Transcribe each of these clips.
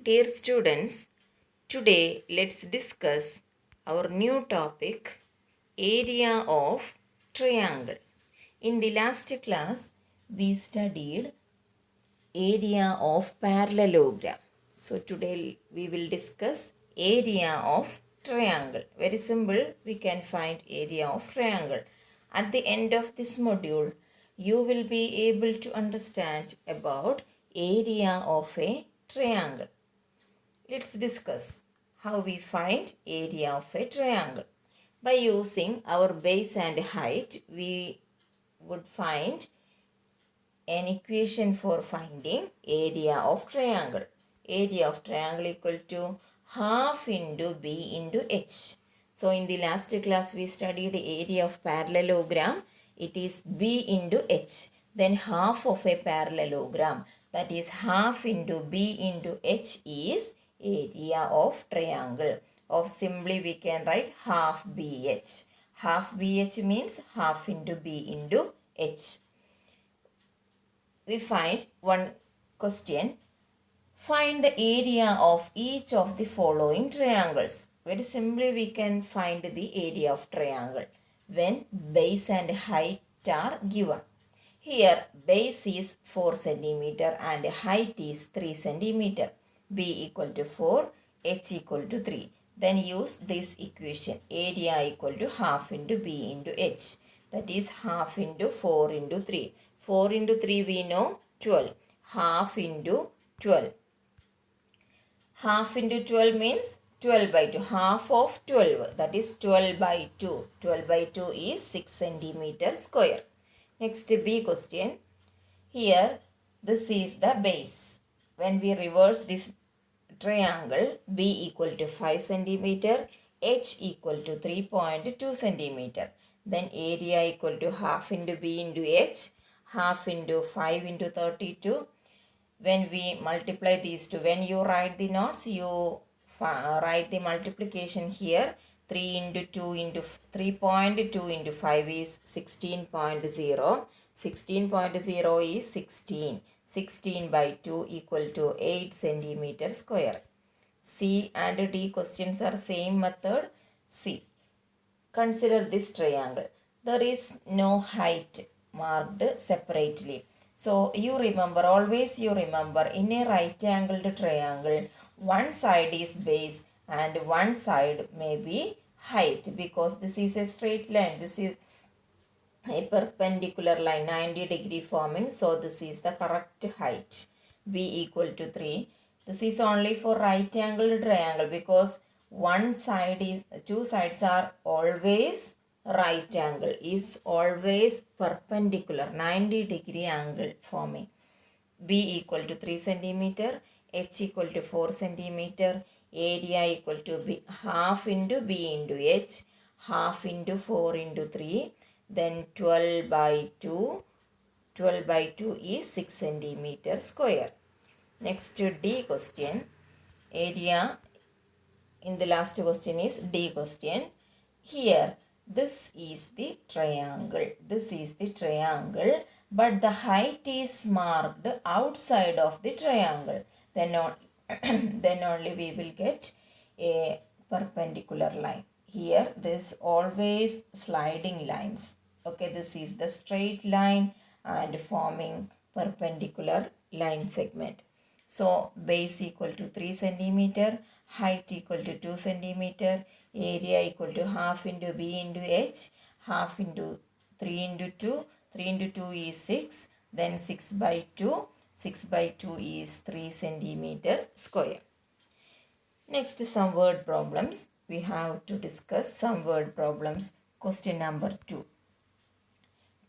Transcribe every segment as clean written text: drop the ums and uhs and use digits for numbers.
Dear students, today let's discuss our new topic area of triangle. In the last class, we studied area of parallelogram. So today we will discuss area of triangle. Very simple, we can find area of triangle. At the end of this module, you will be able to understand about area of a triangle. Let's discuss how we find area of a triangle. By using our base and height, we would find an equation for finding area of triangle. Area of triangle equal to half into b into h. So in the last class we studied area of parallelogram. It is b into h. Then half of a parallelogram, that is half into b into h, is area of triangle. Or simply we can write half bh. Half bh means half into b into h. We find one question. Find the area of each of the following triangles. Very simply we can find the area of triangle when base and height are given. Here base is 4 cm and height is 3 cm. B equal to 4, h equal to 3. Then use this equation. Area equal to half into b into h. That is half into 4 into 3. 4 into 3 we know 12. Half into 12. Half into 12 means 12 by 2. Half of 12. That is 12 by 2. 12 by 2 is 6 centimeter square. Next B question. Here this is the base. When we reverse this triangle, B equal to 5 centimeter, H equal to 3.2 centimeter. Then area equal to half into B into H, half into 5 into 32. When we multiply these two, when you write the notes, you write the multiplication here. 3 into 2 into 3.2 into 5 is 16.0. 16.0 is 16. 16 by 2 equal to 8 centimeter square. C and D questions are same method. C. Consider this triangle. There is no height marked separately. So you remember, always you remember, in a right angled triangle, one side is base and one side may be height, because this is a straight line. This is a perpendicular line 90-degree forming. So this is the correct height. B equal to 3. This is only for right angled triangle, because one side is, two sides are always right angle, is always perpendicular 90-degree angle forming. B equal to 3 centimeter, H equal to 4 centimeter, area equal to B, half into B into H, half into 4 into 3, then 12 by 2. 12 by 2 is 6 centimeter square. Next D question. Area in the last question is D question. Here this is the triangle. This is the triangle, but the height is marked outside of the triangle. Then, then only we will get a perpendicular line. Here this always sliding lines. Okay, this is the straight line and forming perpendicular line segment. So base equal to 3 centimeter, height equal to 2 centimeter, area equal to half into B into H, half into 3 into 2, 3 into 2 is 6, then 6 by 2, 6 by 2 is 3 centimeter square. Next, some word problems. We have to discuss some word problems. Question number 2.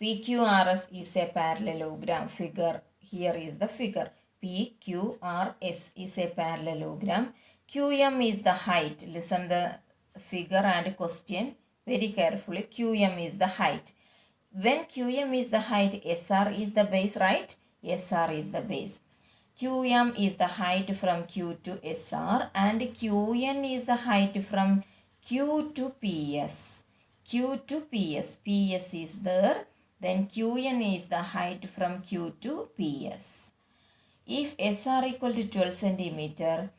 PQRS is a parallelogram figure. Here is the figure. PQRS is a parallelogram. QM is the height. Listen the figure and question very carefully. QM is the height. When QM is the height, SR is the base, right? SR is the base. QM is the height from Q to SR, and QN is the height from Q to PS. Q to PS. PS is there. Then QN is the height from Q to PS. If SR equal to 12 centimeter,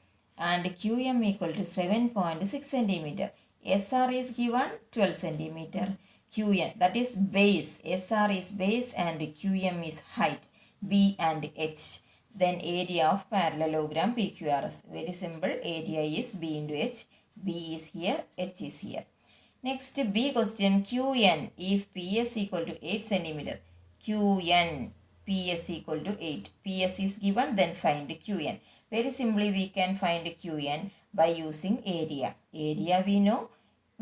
and QM equal to 7.6 centimeter. SR is given 12 centimeter. QN, that is base. SR is base and QM is height. B and H. Then area of parallelogram PQRS. Very simple. Area is B into H. B is here, H is here. Next B question, QN if PS equal to 8 centimeter. QN PS equal to 8. PS is given, then find QN. Very simply we can find QN by using area. Area we know,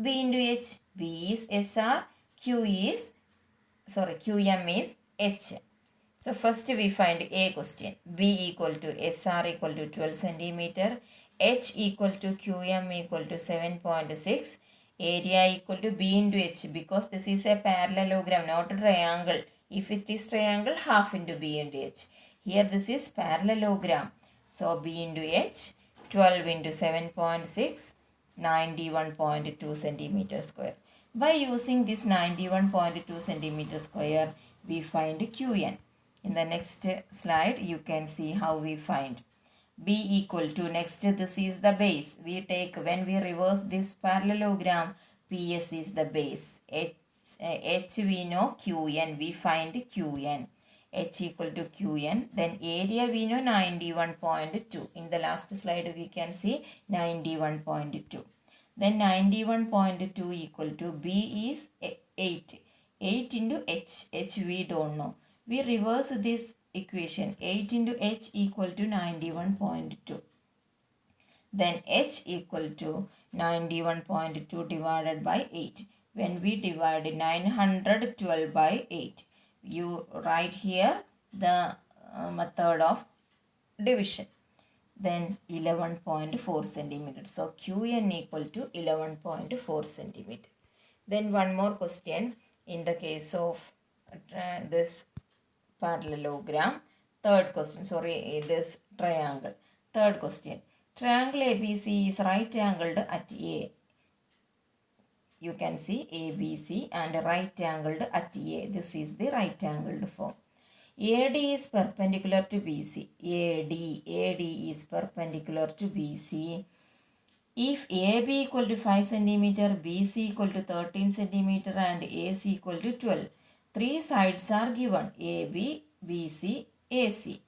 B into H. B is SR, QM is H. So first we find A question. B equal to SR equal to 12 centimeter. H equal to QM equal to 7.6. Area equal to B into H, because this is a parallelogram, not a triangle. If it is triangle, half into B into H. Here this is parallelogram. So B into H, 12 into 7.6, 91.2 centimeter square. By using this 91.2 centimeter square, we find QN. In the next slide, you can see how we find. B equal to, next this is the base. We take, when we reverse this parallelogram, PS is the base. H we know, QN, we find QN. H equal to QN. Then area we know 91.2. In the last slide we can see 91.2. Then 91.2 equal to B is 8. 8 into H. H we don't know. We reverse this equation. 8 into H equal to 91.2. Then H equal to 91.2 divided by 8. When we divide 912 by 8, you write here the method of division. Then 11.4 centimeter. So QN equal to 11.4 centimeter. Then one more question in the case of this parallelogram. Third question, this triangle. Third question. Triangle ABC is right angled at A. You can see ABC and right angled at A. This is the right angled form. AD is perpendicular to BC. AD is perpendicular to BC. If AB equal to 5 cm, BC equal to 13 cm and AC equal to 12. Three sides are given, AB, BC, AC.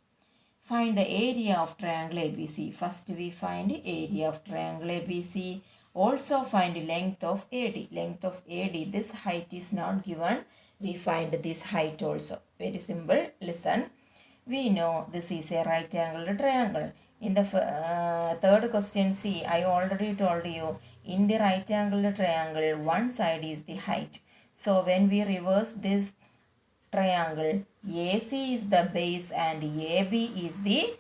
Find the area of triangle ABC. First we find area of triangle ABC. Also find length of AD. Length of AD, this height is not given. We find this height also. Very simple. Listen. We know this is a right angled triangle. In the third question, see, I already told you, in the right angled triangle, one side is the height. So when we reverse this triangle, AC is the base and AB is the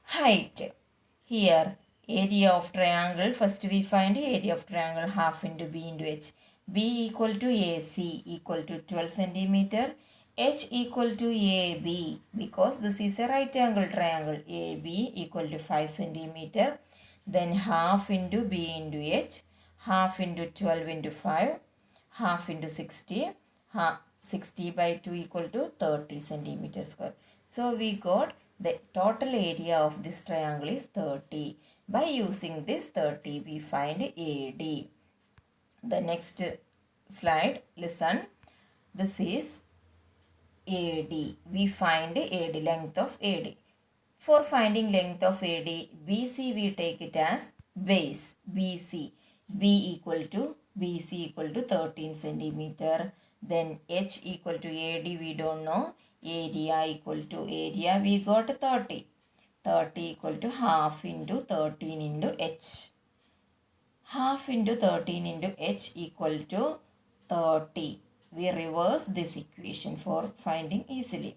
height. Here, area of triangle, first we find area of triangle half into B into H. B equal to AC equal to 12 centimeter. H equal to AB, because this is a right angle triangle. AB equal to 5 centimeter. Then half into B into H. Half into 12 into 5. Half into 60. 60 by 2 equal to 30 centimeter square. So we got the total area of this triangle is 30. By using this 30, we find AD. The next slide, listen. This is AD. We find AD, length of AD. For finding length of AD, BC we take it as base, BC. BC equal to 13 centimeter. Then H equal to AD we don't know. Area equal to area we got 30. 30 equal to half into 13 into H. Half into 13 into H equal to 30. We reverse this equation for finding easily.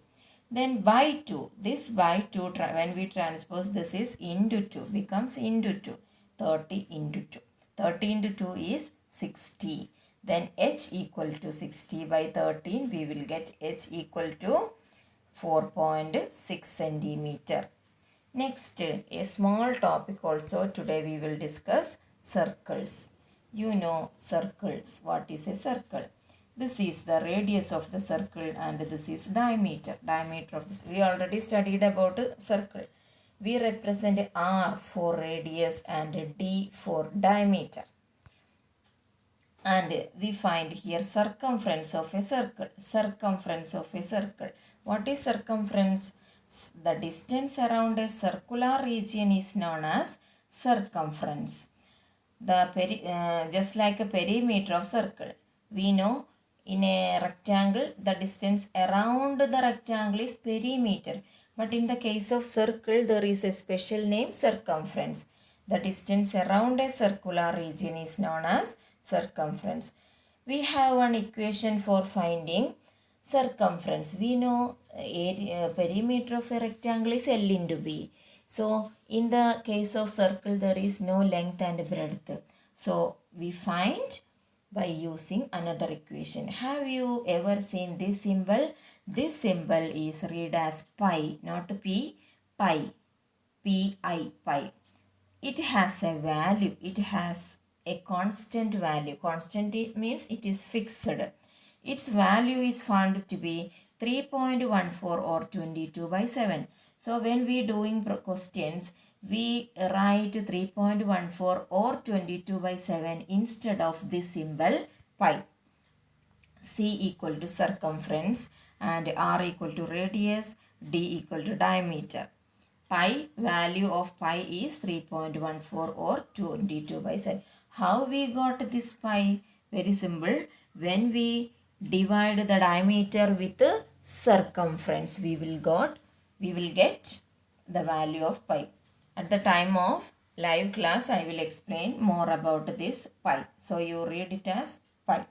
Then by 2. This by 2, when we transpose this is into 2, becomes into 2. 30 into 2. 30 into 2 is 60. Then H equal to 60 by 13. We will get H equal to 4.6 centimeter. Next, a small topic also today we will discuss circles. You know circles. What is a circle? This is the radius of the circle and this is diameter. Diameter of this. We already studied about a circle. we represent R for radius and D for diameter. And we find here circumference of a circle. Circumference of a circle. What is circumference? The distance around a circular region is known as circumference. Just like a perimeter of circle. We know in a rectangle the distance around the rectangle is perimeter. But in the case of circle there is a special name, circumference. The distance around a circular region is known as circumference. We have one equation for finding circumference. We know perimeter of a rectangle is L into B. So in the case of circle there is no length and breadth. So we find by using another equation. Have you ever seen this symbol? This symbol is read as pi, not P, pi. P-I, pi. It has a value. It has a constant value. Constant means it is fixed. Its value is found to be 3.14 or 22 by 7. So when we doing questions, we write 3.14 or 22 by 7 instead of this symbol pi. C equal to circumference and R equal to radius, D equal to diameter. Pi, value of pi is 3.14 or 22 by 7. How we got this pi? Very simple. When we divide the diameter with the circumference, we will get the value of pi. At the time of live class, I will explain more about this pi. So you read it as pi.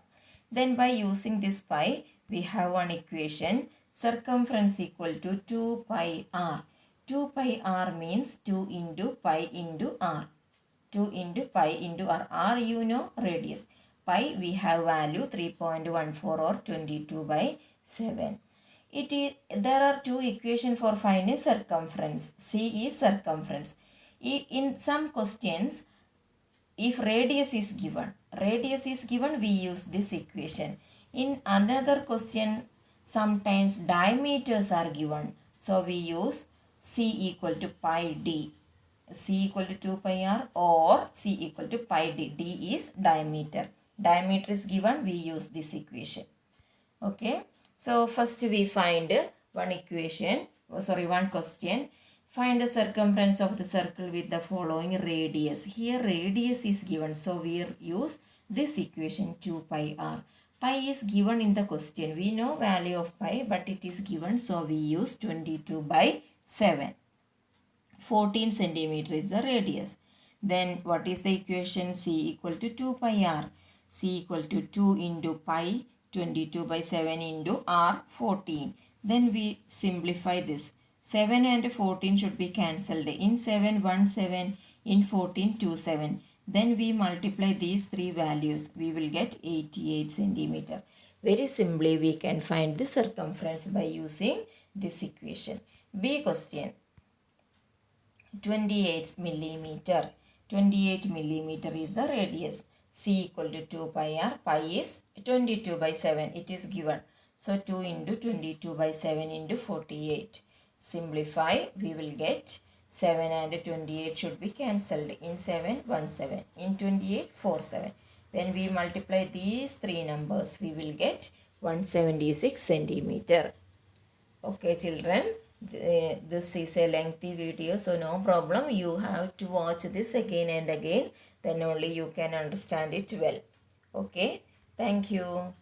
Then by using this pi, we have one equation, circumference equal to 2 pi r. 2 pi r means 2 into pi into r. 2 into pi into r. R you know, radius. Pi we have value 3.14 or 22 by 7. There are two equations for finding circumference. C is circumference. In some questions, if radius is given, we use this equation. In another question, sometimes diameters are given. So we use C equal to pi d. C equal to 2 pi r or C equal to pi d. D is diameter. Diameter is given, we use this equation. Okay. So first we find one question. Find the circumference of the circle with the following radius. Here radius is given, so we use this equation 2 pi r. Pi is given in the question. We know value of pi, but it is given, so we use 22 by 7. 14 centimeter is the radius. Then what is the equation? C equal to 2 pi r. C equal to 2 into pi, 22 by 7 into r, 14. Then we simplify this. 7 and 14 should be cancelled. In 7, 1 7. In 14, 2 7. Then we multiply these three values. We will get 88 centimeter. Very simply we can find the circumference by using this equation. B question. 28 millimeter. 28 millimeter is the radius. C equal to 2 pi r. Pi is 22 by 7. It is given. So 2 into 22 by 7 into 48. Simplify. We will get 7 and 28 should be cancelled. In 7, 1 7. In 28, 4 7. When we multiply these three numbers, we will get 176 centimeter. Okay children, this is a lengthy video, so no problem. You have to watch this again and again. Then only you can understand it well. Okay, thank you.